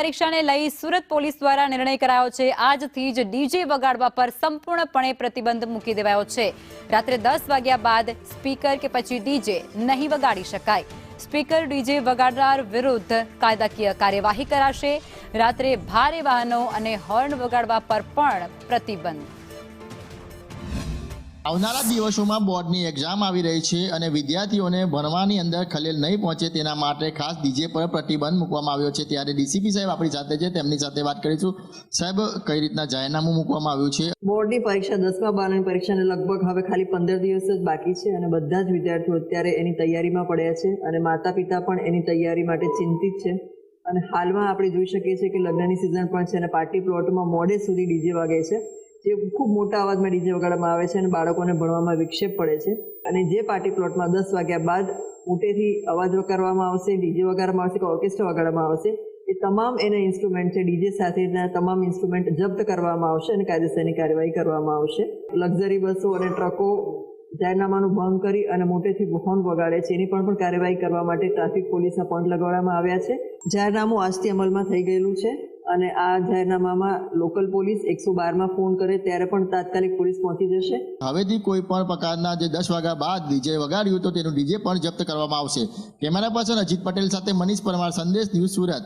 પરીક્ષાને લઈ સુરત પોલીસ દ્વારા નિર્ણય કરાયો છે। આજથી જ ડીજે વગાડવા પર સંપૂર્ણપણે પ્રતિબંધ મૂકી દેવાયો છે। રાત્રે 10 વાગ્યા બાદ સ્પીકર કે પછી ડીજે નહીં વગાડી શકાય। સ્પીકર ડીજે વગાડનાર વિરુદ્ધ કાયદાકીય કાર્યવાહી કરાશે। રાત્રે ભારે વાહનો અને હોર્ન વગાડવા પર પણ પ્રતિબંધ। આવનારા દિવસોમાં બોર્ડની એક્ઝામ આવી રહી છે અને વિદ્યાર્થીઓને ભણવાની અંદર ખલેલ નહીં પહોંચે તેના માટે ખાસ ડીજે પર પ્રતિબંધ મૂકવામાં આવ્યો છે। ત્યારે ડીસીપી સાહેબ આપણી સાથે છે, તેમની સાથે વાત કરીશું। સાહેબ, કઈ રીતના જાહેરનામું મૂકવામાં આવ્યું છે? બોર્ડની પરીક્ષા 10મા 12ની પરીક્ષાને લગભગ હવે ખાલી 15 દિવસ જ બાકી છે અને બધા જ વિદ્યાર્થીઓ અત્યારે એની તૈયારીમાં પડ્યા છે અને માતા પિતા પણ એની તૈયારી માટે ચિંતિત છે। અને હાલમાં આપણે જોઈ શકીએ છીએ કે લગ્નની સિઝન પણ છે અને પાર્ટી પ્લોટમાં મોડે સુધી ડીજે વાગે છે, જે ખૂબ મોટા અવાજમાં ડીજે વગાડવામાં આવે છે અને બાળકોને ભણવામાં વિક્ષેપ પડે છે। અને જે પાર્ટી પ્લોટમાં 10 વાગ્યા બાદ મોટેથી અવાજ વગાડવામાં આવશે, ડીજે વગાડવામાં આવશે કે ઓર્કેસ્ટ્રા વગાડવામાં આવશે, એ તમામ એના ઇન્સ્ટ્રુમેન્ટ છે, ડીજે સાથેના તમામ ઇન્સ્ટ્રુમેન્ટ જપ્ત કરવામાં આવશે અને કાયદેસરની કાર્યવાહી કરવામાં આવશે। લક્ઝરી બસો અને ટ્રકો જાહેરનામાનું ભંગ કરી અને મોટેથી હોર્ન વગાડે છે એની પણ કાર્યવાહી કરવા માટે ટ્રાફિક પોલીસના પોઈન્ટ લગાવવામાં આવ્યા છે। જાહેરનામું આજથી અમલમાં થઈ ગયેલું છે અને આ જાહેરનામામાં લોકલ પોલીસ 112માં ફોન કરે ત્યારે પણ તાત્કાલિક પોલીસ પહોંચી જશે। હવેથી કોઈ પણ પ્રકારના જે 10 વાગ્યા બાદ ડીજે વગાડ્યું તો તેનું ડીજે પણ જપ્ત કરવામાં આવશે। કેમેરા પર્સન અજીત પટેલ સાથે મનીષ પરમાર, સંદેશ ન્યૂઝ, સુરત।